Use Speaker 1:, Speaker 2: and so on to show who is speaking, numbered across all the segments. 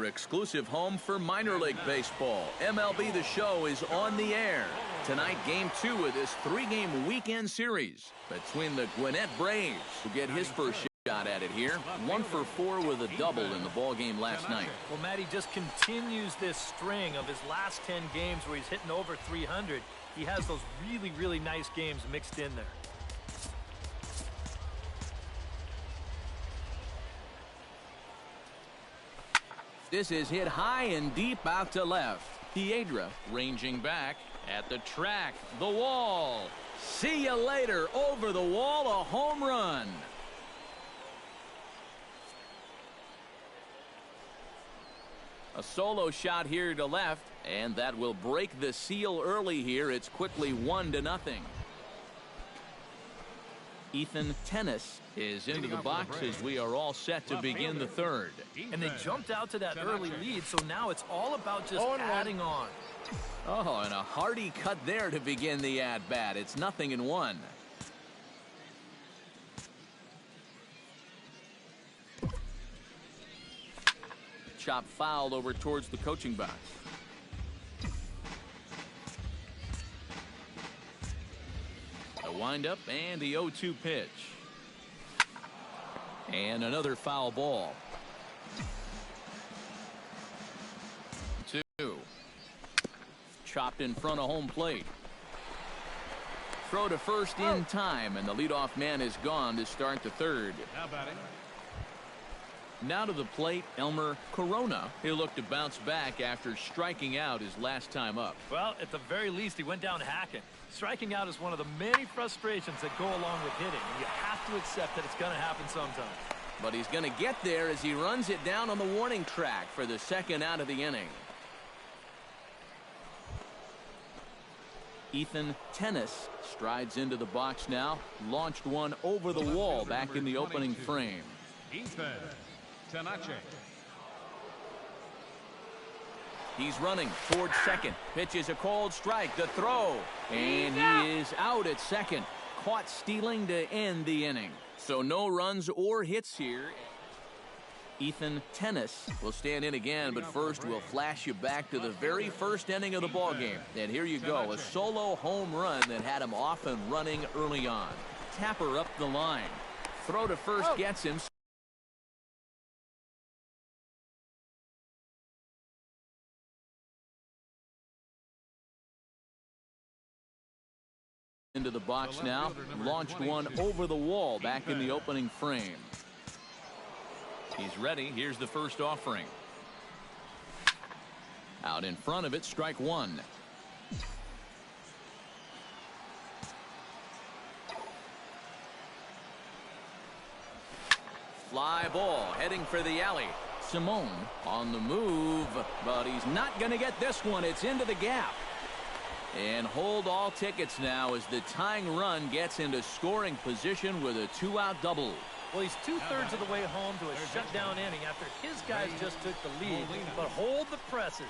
Speaker 1: Exclusive home for minor league baseball. MLB The Show is on the air. Tonight, Game 2 of this 3-game weekend series between the Gwinnett Braves, who get his first shot at it here. 1 for 4 with a double in the ball game last night.
Speaker 2: Well, Matty just continues this string of his last 10 games where he's hitting over 300. He has those really, really nice games mixed in there.
Speaker 1: This is hit high and deep out to left. Piedra ranging back at the track. The wall. See you later. Over the wall, a home run. A solo shot here to left, and that will break the seal early here. It's quickly 1-0. Ethan Tennis is into the box as we are all set to begin the third.
Speaker 2: And they jumped out to that early lead, so now it's all about just adding on.
Speaker 1: Oh, and a hearty cut there to begin the at-bat. It's 0-1. Chop fouled over towards the coaching box. A windup and the 0-2 pitch. And another foul ball. 2. Chopped in front of home plate. Throw to first in time, and the leadoff man is gone to start the third.
Speaker 3: How about it?
Speaker 1: Now to the plate, Elmer Corona. He'll look to bounce back after striking out his last time up.
Speaker 2: Well, at the very least, he went down hacking. Striking out is one of the many frustrations that go along with hitting. And you have to accept that it's going to happen sometime.
Speaker 1: But he's going to get there as he runs it down on the warning track for the second out of the inning. Ethan Tennis strides into the box now. Launched one over the wall back in the opening frame.
Speaker 3: Ethan Tenace.
Speaker 1: He's running towards second. Pitches a cold strike. The throw. And he is out at second. Caught stealing to end the inning. So no runs or hits here. Ethan Tennis will stand in again, but first we'll flash you back to the very first inning of the ball game. And here you go, a solo home run that had him off and running early on. Tapper up the line. Throw to first gets him. Into the box now. Launched one over the wall back in the opening frame. He's ready. Here's the first offering. Out in front of it, strike one. Fly ball heading for the alley. Simone on the move, but he's not going to get this one. It's into the gap. And hold all tickets now as the tying run gets into scoring position with a 2-out double.
Speaker 2: Well, he's 2/3 of the way home to a shutdown inning after his guys just took the lead. But hold the presses.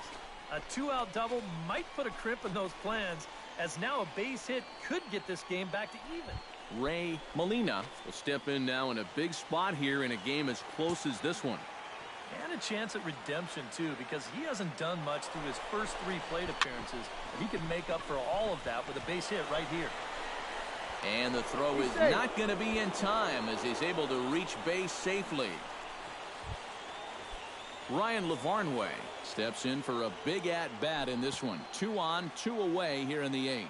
Speaker 2: A 2-out double might put a crimp in those plans, as now a base hit could get this game back to even.
Speaker 1: Ray Molina will step in now in a big spot here in a game as close as this one.
Speaker 2: And a chance at redemption, too, because he hasn't done much through his first 3 plate appearances. But he can make up for all of that with a base hit right here.
Speaker 1: And the throw is not going to be in time as he's able to reach base safely. Ryan Lavarnway steps in for a big at-bat in this one. 2 on, 2 away here in the 8th.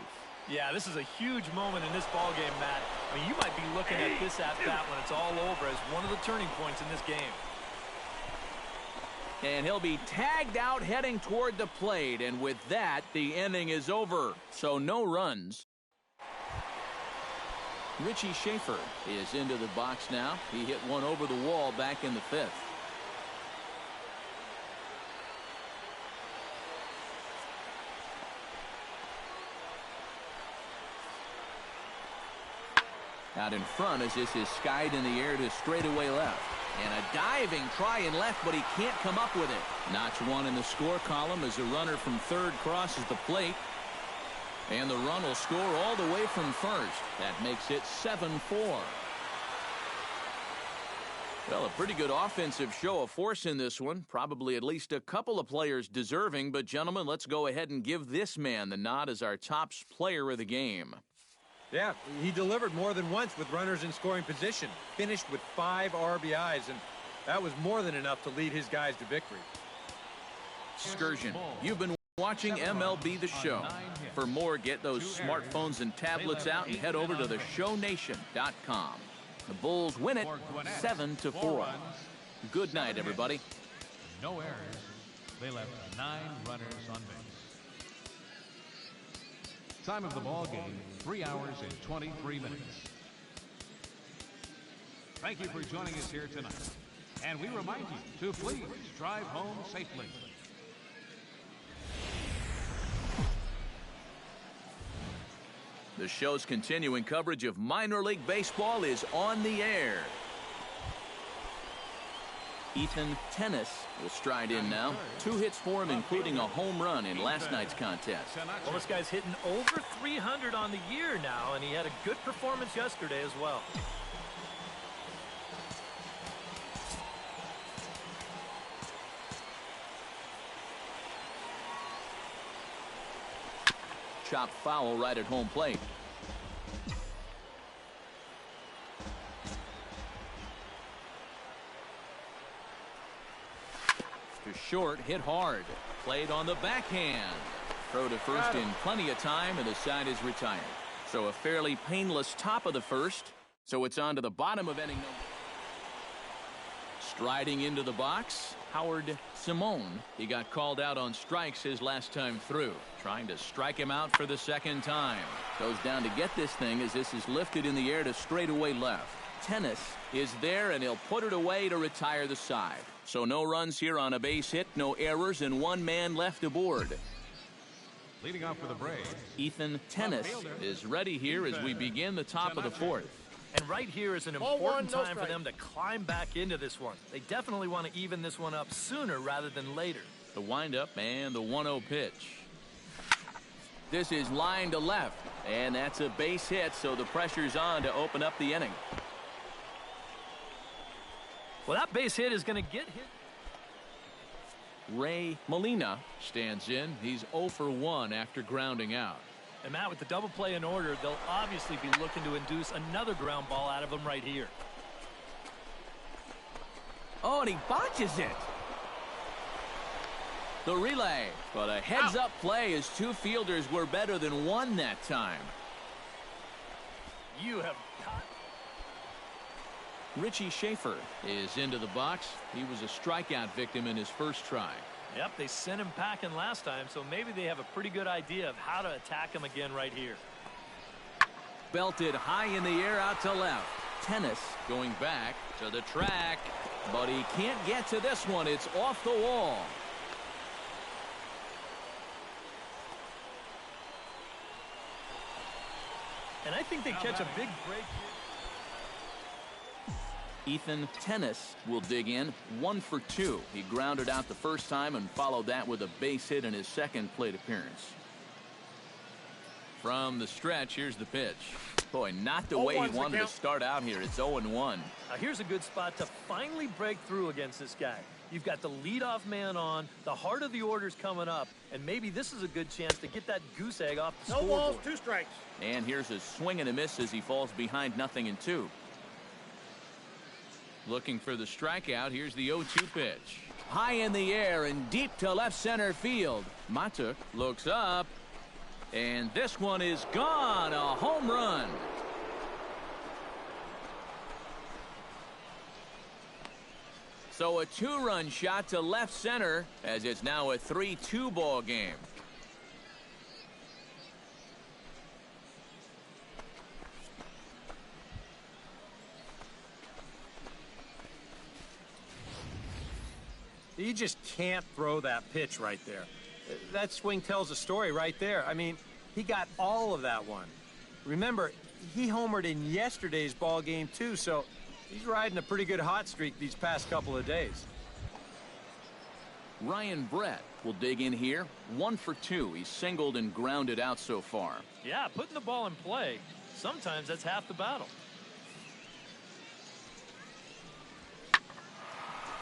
Speaker 2: Yeah, this is a huge moment in this ball game, Matt. I mean, you might be looking at this at-bat when it's all over as one of the turning points in this game.
Speaker 1: And he'll be tagged out heading toward the plate. And with that, the inning is over. So no runs. Richie Schaefer is into the box now. He hit one over the wall back in the 5th. Out in front as this is skied in the air to straightaway left. And a diving try in left, but he can't come up with it. Notch one in the score column as a runner from third crosses the plate. And the run will score all the way from first. That makes it 7-4. Well, a pretty good offensive show of force in this one. Probably at least a couple of players deserving. But, gentlemen, let's go ahead and give this man the nod as our top player of the game.
Speaker 4: Yeah, he delivered more than once with runners in scoring position. Finished with 5 RBIs, and that was more than enough to lead his guys to victory.
Speaker 1: Excursion. You've been watching MLB The Show. For more, get those smartphones and tablets out and head over to theshownation.com. The Bulls win it 7-4. Good night, everybody.
Speaker 3: No errors. They left 9 runners on base. Time of the ball game, 3 hours and 23 minutes. Thank you for joining us here tonight. And we remind you to please drive home safely.
Speaker 1: The show's continuing coverage of minor league baseball is on the air. Ethan Tennis will stride in now. 2 hits for him, including a home run in last night's contest.
Speaker 2: Well, this guy's hitting over 300 on the year now, and he had a good performance yesterday as well.
Speaker 1: Chop foul right at home plate. To short, hit hard. Played on the backhand. Throw to first in plenty of time, and the side is retired. So a fairly painless top of the first. So it's on to the bottom of inning number. Striding into the box, Howard Simone. He got called out on strikes his last time through. Trying to strike him out for the second time. Goes down to get this thing as this is lifted in the air to straightaway left. Tennis is there, and he'll put it away to retire the side. So no runs here on a base hit, no errors, and 1 man left aboard.
Speaker 3: Leading off for the Braves,
Speaker 1: Ethan Tennis is ready here as we begin the top of the 4th.
Speaker 2: And right here is an important time for them to climb back into this one. They definitely want to even this one up sooner rather than later.
Speaker 1: The windup and the 1-0 pitch. This is line to left, and that's a base hit, so the pressure's on to open up the inning.
Speaker 2: Well, that base hit is going to get hit.
Speaker 1: Ray Molina stands in. He's 0 for 1 after grounding out.
Speaker 2: And Matt, with the double play in order, they'll obviously be looking to induce another ground ball out of him right here.
Speaker 1: Oh, and he botches it. The relay, but a heads-up play as 2 fielders were better than 1 that time.
Speaker 2: You have got...
Speaker 1: Richie Schaefer is into the box. He was a strikeout victim in his first try.
Speaker 2: Yep, they sent him packing last time, so maybe they have a pretty good idea of how to attack him again right here.
Speaker 1: Belted high in the air out to left. Tennis going back to the track, but he can't get to this one. It's off the wall.
Speaker 2: And I think they catch a big break here.
Speaker 1: Ethan Tennis will dig in 1 for 2. He grounded out the first time and followed that with a base hit in his second plate appearance. From the stretch, here's the pitch. Boy, not the way he wanted to start out here. It's 0-1.
Speaker 2: Now here's a good spot to finally break through against this guy. You've got the leadoff man on, the heart of the order's coming up, and maybe this is a good chance to get that goose egg off the scoreboard.
Speaker 5: No balls, 2 strikes.
Speaker 1: And here's a swing and a miss as he falls behind 0-2. Looking for the strikeout. Here's the 0-2 pitch. High in the air and deep to left center field. Matuk looks up, and this one is gone. A home run. So a 2-run shot to left center as it's now a 3-2 ball game.
Speaker 4: You just can't throw that pitch right there. That swing tells a story right there. I mean, he got all of that one. Remember, he homered in yesterday's ball game too, so he's riding a pretty good hot streak these past couple of days.
Speaker 1: Ryan Brett will dig in here. 1 for 2. He's singled and grounded out so far.
Speaker 2: Yeah, putting the ball in play, sometimes that's half the battle.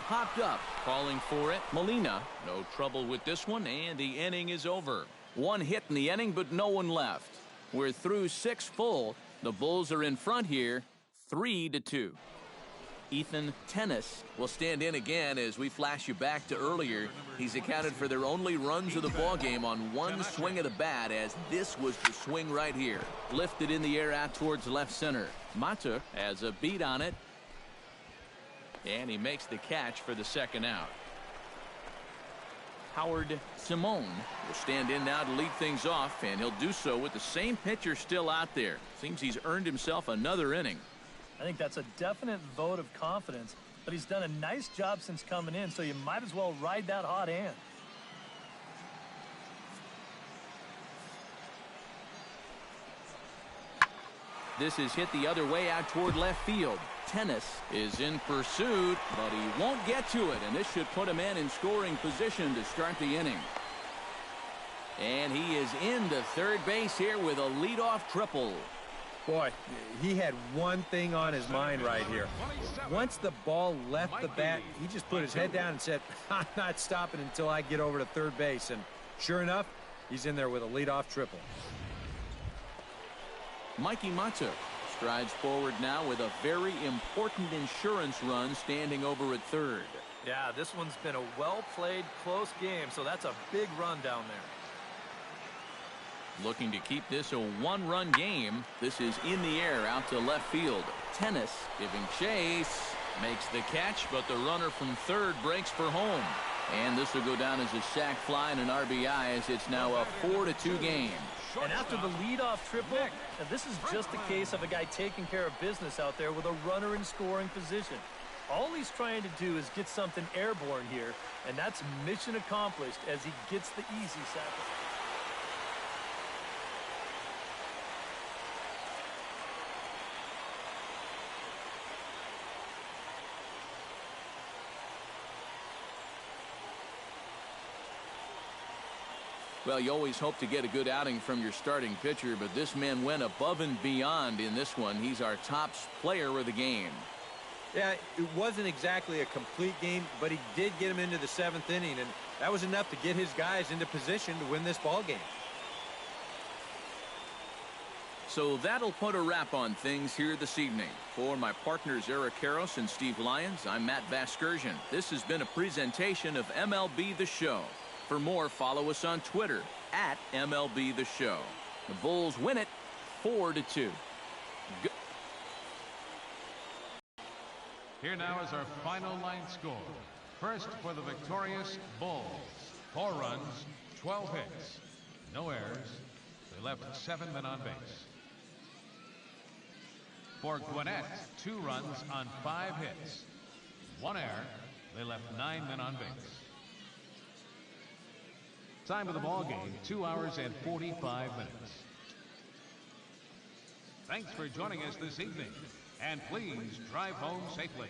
Speaker 1: popped up. Calling for it, Molina. No trouble with this one, and the inning is over. One hit in the inning, but no one left. We're through 6 full. The Bulls are in front here, 3-2. Ethan Tennis will stand in again as we flash you back to earlier. He's accounted for their only runs of the ballgame on one swing of the bat, as this was the swing right here. Lifted in the air out towards left center. Mata has a beat on it, and he makes the catch for the second out. Howard Simone will stand in now to lead things off, and he'll do so with the same pitcher still out there. Seems he's earned himself another inning.
Speaker 2: I think that's a definite vote of confidence, but he's done a nice job since coming in, so you might as well ride that hot hand.
Speaker 1: This is hit the other way out toward left field. Tennis is in pursuit, but he won't get to it, and this should put a man in scoring position to start the inning. And he is into third base here with a leadoff triple.
Speaker 4: Boy, he had one thing on his mind right here. Once the ball left the bat, he just put his head down and said, I'm not stopping until I get over to third base. And sure enough, he's in there with a leadoff triple.
Speaker 1: Mikey Mata strides forward now with a very important insurance run standing over at third.
Speaker 2: Yeah, this one's been a well-played, close game, so that's a big run down there.
Speaker 1: Looking to keep this a one-run game. This is in the air out to left field. Tennis giving chase. Makes the catch, but the runner from third breaks for home. And this will go down as a sac fly and an RBI, as it's now a 4-2 game.
Speaker 2: And after the leadoff triple, this is just a case of a guy taking care of business out there with a runner in scoring position. All he's trying to do is get something airborne here, and that's mission accomplished as he gets the easy sac.
Speaker 1: Well, you always hope to get a good outing from your starting pitcher, but this man went above and beyond in this one. He's our top player of the game.
Speaker 4: Yeah, it wasn't exactly a complete game, but he did get him into the 7th inning, and that was enough to get his guys into position to win this ball game.
Speaker 1: So that'll put a wrap on things here this evening. For my partners Eric Karros and Steve Lyons, I'm Matt Vasgersian. This has been a presentation of MLB The Show. For more, follow us on Twitter at MLB The Show. The Bulls win it 4-2.
Speaker 3: Here now is our final line score. First for the victorious Bulls. 4 runs, 12 hits, no errors. They left 7 men on base. For Gwinnett, 2 runs on 5 hits, 1 error. They left 9 men on base. Time of the ball game, 2 hours and 45 minutes. Thanks for joining us this evening, and please drive home safely.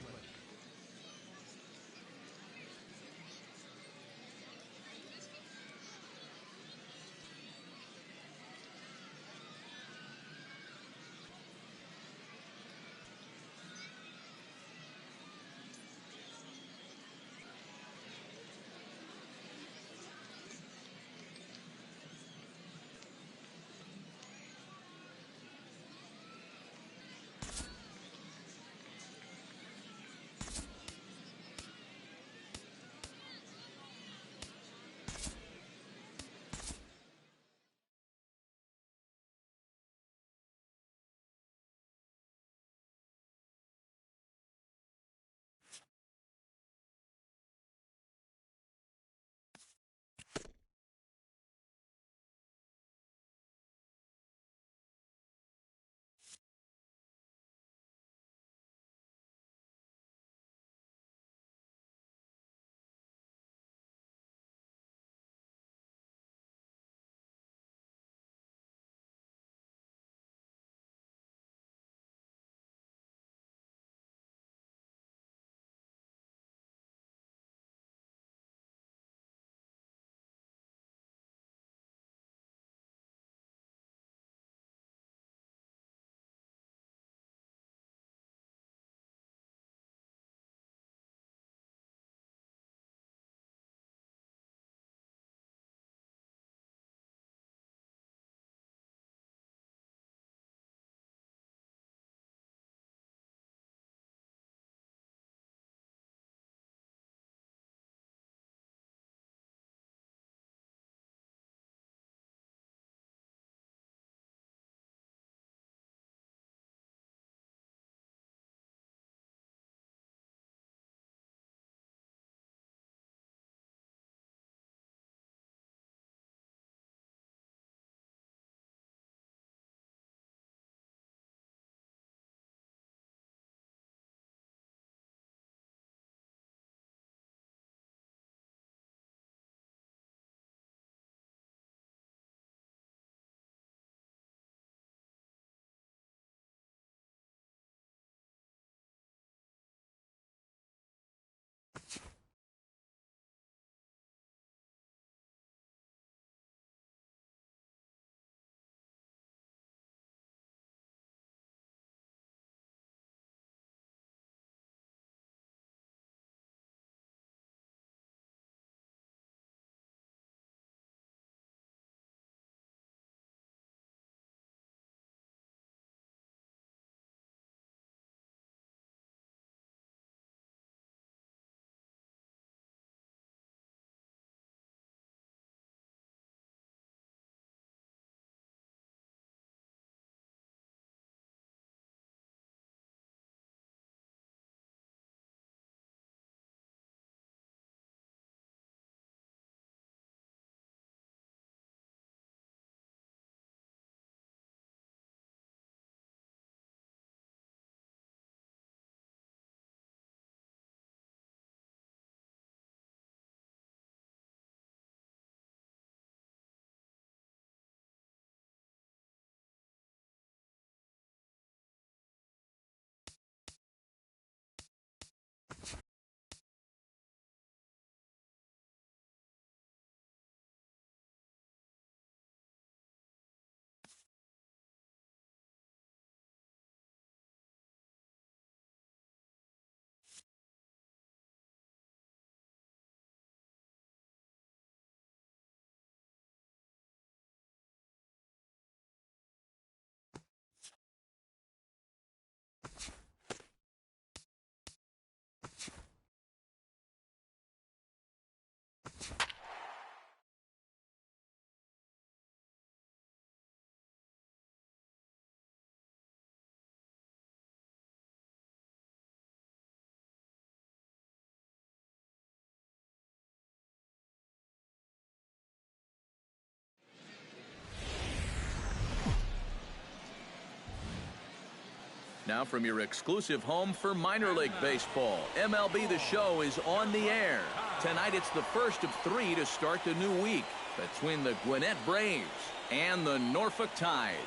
Speaker 1: Now from your exclusive home for minor league baseball, MLB The Show is on the air. Tonight it's the first of 3 to start the new week between the Gwinnett Braves and the Norfolk Tides.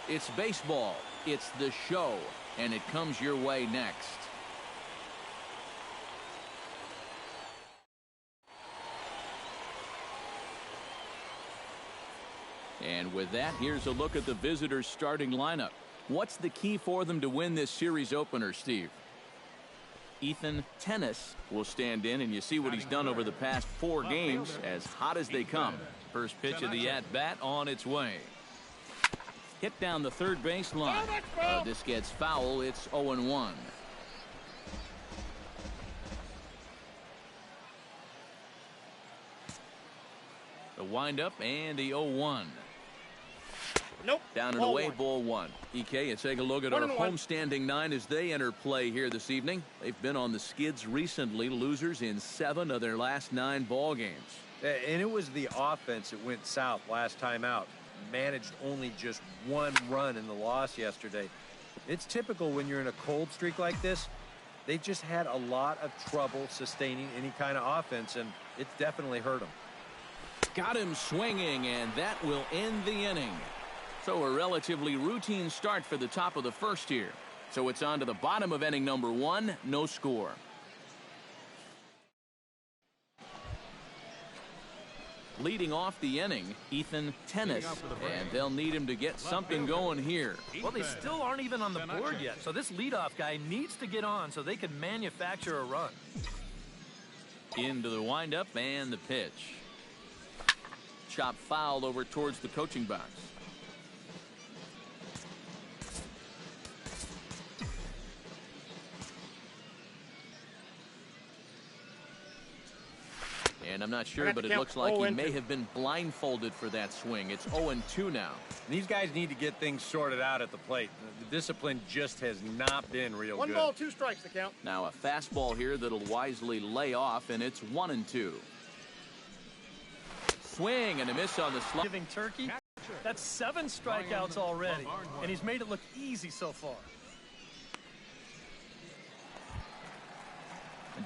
Speaker 1: It's baseball, it's The Show, and it comes your way next. And with that, here's a look at the visitors' starting lineup. What's the key for them to win this series opener, Steve? Ethan Tennis will stand in, and you see what he's done over the past 4 games, as hot as they come. First pitch of the at-bat on its way. Hit down the third base line. This gets foul. It's 0-1. The windup and the 0-1.
Speaker 5: Nope.
Speaker 1: Down and away, ball 1. EK, and take a look at our homestanding 9 as they enter play here this evening. They've been on the skids recently, losers in 7 of their last 9 ball games.
Speaker 4: And it was the offense that went south last time out. Managed only just 1 run in the loss yesterday. It's typical when you're in a cold streak like this. They just had a lot of trouble sustaining any kind of offense, and it's definitely hurt them.
Speaker 1: Got him swinging, and that will end the inning. So a relatively routine start for the top of the first here. So it's on to the bottom of inning number 1, no score. Leading off the inning, Ethan Tennis, and they'll need him to get something going here.
Speaker 2: Well, they still aren't even on the board yet, so this leadoff guy needs to get on so they can manufacture a run.
Speaker 1: Into the windup and the pitch. Chop foul over towards the coaching box. And I'm not sure, but it looks like he may have been blindfolded for that swing. It's 0-2 now.
Speaker 4: These guys need to get things sorted out at the plate. The discipline just has not been real good.
Speaker 5: 1 ball, 2 strikes to count.
Speaker 1: Now a fastball here that'll wisely lay off, and it's 1-2. Swing and a miss on the slide.
Speaker 2: Giving Turkey, that's 7 strikeouts already, and he's made it look easy so far.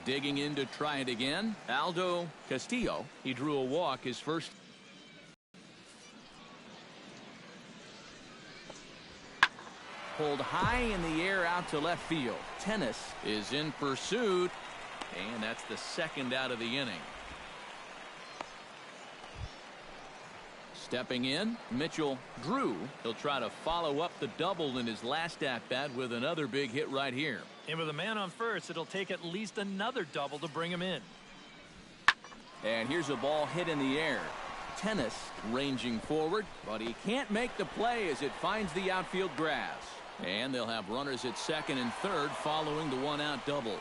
Speaker 1: Digging in to try it again, Aldo Castillo. He drew a walk his first. Pulled high in the air out to left field. Tennis is in pursuit, and that's the second out of the inning. Stepping in, Mitchell Drew. He'll try to follow up the double in his last at-bat with another big hit right here.
Speaker 2: And with a man on first, it'll take at least another double to bring him in.
Speaker 1: And here's a ball hit in the air. Tennis ranging forward, but he can't make the play as it finds the outfield grass. And they'll have runners at second and third following the 1-out double.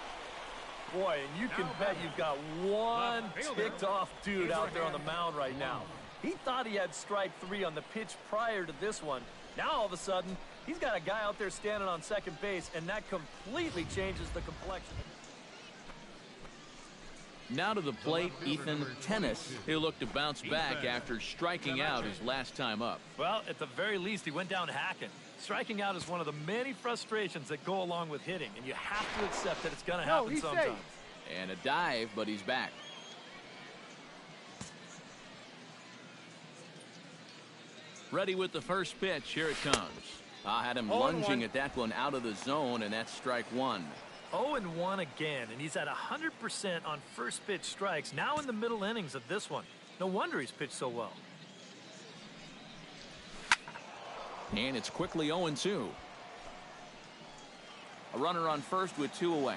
Speaker 2: Boy, and you can bet you've got one ticked off dude out there on the mound right now. He thought he had strike 3 on the pitch prior to this one. Now all of a sudden, he's got a guy out there standing on second base, and that completely changes the complexion.
Speaker 1: Now to the plate, Ethan Tennis. He'll look to bounce back after striking out his last time up.
Speaker 2: Well, at the very least, he went down hacking. Striking out is one of the many frustrations that go along with hitting, and you have to accept that it's going to happen sometimes.
Speaker 1: And a dive, but he's back. Ready with the first pitch. Here it comes. I had him lunging at that one out of the zone, and that's strike 1.
Speaker 2: 0-1 again, and he's at 100% on first pitch strikes, now in the middle innings of this one. No wonder he's pitched so well.
Speaker 1: And it's quickly 0-2. A runner on first with 2 away.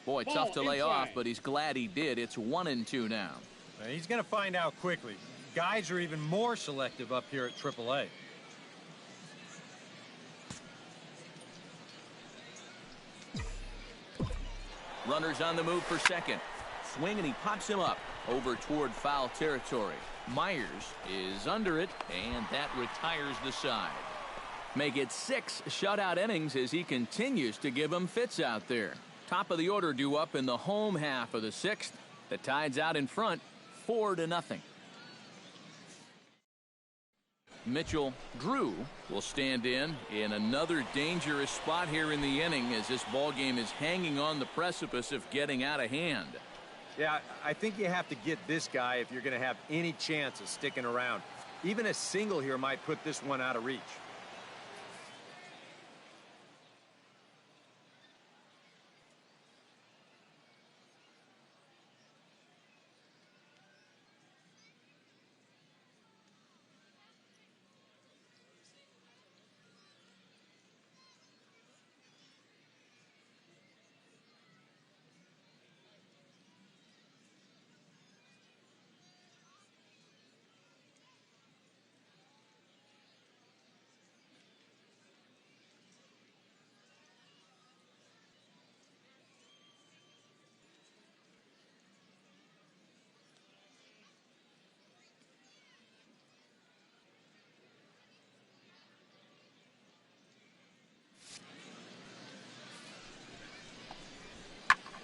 Speaker 1: Boy, tough to lay off, but he's glad he did. It's 1-2 now.
Speaker 4: He's going to find out quickly. Guys are even more selective up here at AAA.
Speaker 1: Runners on the move for second. Swing, and he pops him up over toward foul territory. Myers is under it, and that retires the side. Make it 6 shutout innings as he continues to give them fits out there. Top of the order due up in the home half of the 6th. The Tide's out in front, 4-0. Mitchell Drew will stand in another dangerous spot here in the inning as this ball game is hanging on the precipice of getting out of hand.
Speaker 4: Yeah, I think you have to get this guy if you're going to have any chance of sticking around. Even a single here might put this one out of reach.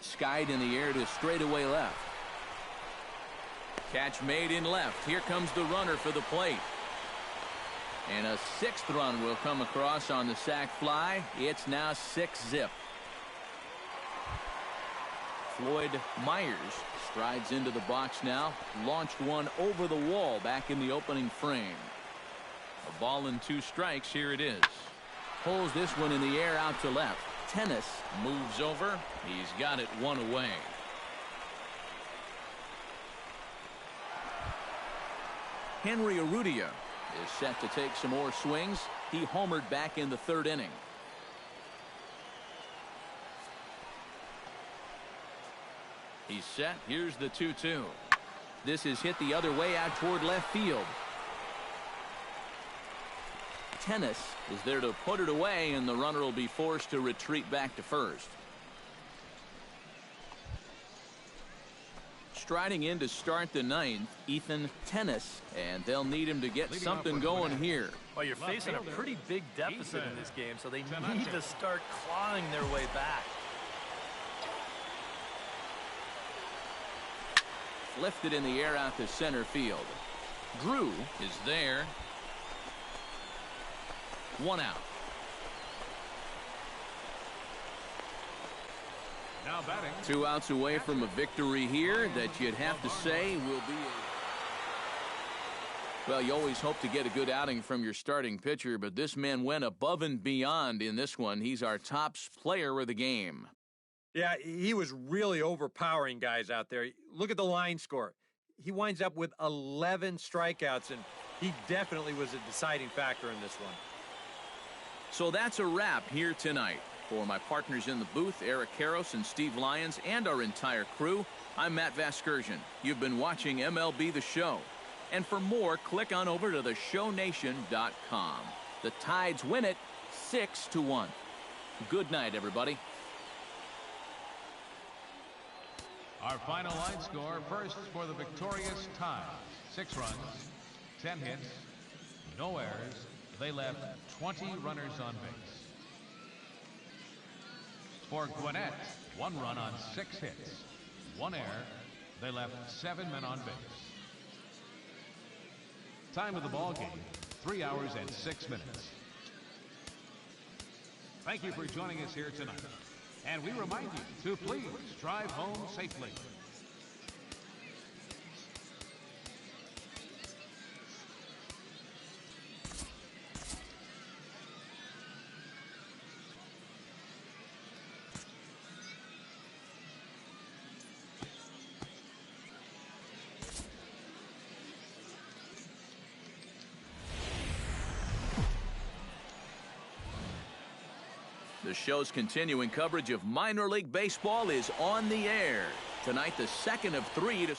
Speaker 1: Skied in the air to straightaway left. Catch made in left. Here comes the runner for the plate. And a 6th run will come across on the sac fly. It's now 6-zip. Floyd Myers strides into the box now. Launched one over the wall back in the opening frame. A ball and 2 strikes. Here it is. Pulls this one in the air out to left. Tennis moves over. He's got it 1 away. Henry Urrutia is set to take some more swings. He homered back in the 3rd inning. He's set. Here's the 2-2. This is hit the other way out toward left field. Tennis is there to put it away, and the runner will be forced to retreat back to first. Striding in to start the 9th, Ethan Tennis, and they'll need him to get something going here.
Speaker 2: Well, you're facing a pretty big deficit in this game, so they need to start clawing their way back.
Speaker 1: Lifted in the air out to center field. Drew is there. 1 out.
Speaker 3: Now batting.
Speaker 1: 2 outs away from a victory here that you'd have to say will be well, you always hope to get a good outing from your starting pitcher, but this man went above and beyond in this one. He's our top player of the game.
Speaker 4: Yeah, he was really overpowering guys out there. Look at the line score. He winds up with 11 strikeouts, and he definitely was a deciding factor in this one.
Speaker 1: So that's a wrap here tonight. For my partners in the booth, Eric Karros and Steve Lyons, and our entire crew, I'm Matt Vasgersian. You've been watching MLB The Show. And for more, click on over to theshownation.com. The Tides win it 6-1. Good night, everybody.
Speaker 3: Our final line score, first for the victorious Tides. 6 runs, 10 hits, no errors. They left 20 runners on base. For Gwinnett, 1 run on 6 hits, 1 error. They left 7 men on base. Time of the ball game, 3 hours and 6 minutes. Thank you for joining us here tonight. And we remind you to please drive home safely.
Speaker 1: The show's continuing coverage of minor league baseball is on the air. Tonight, the second of 3 to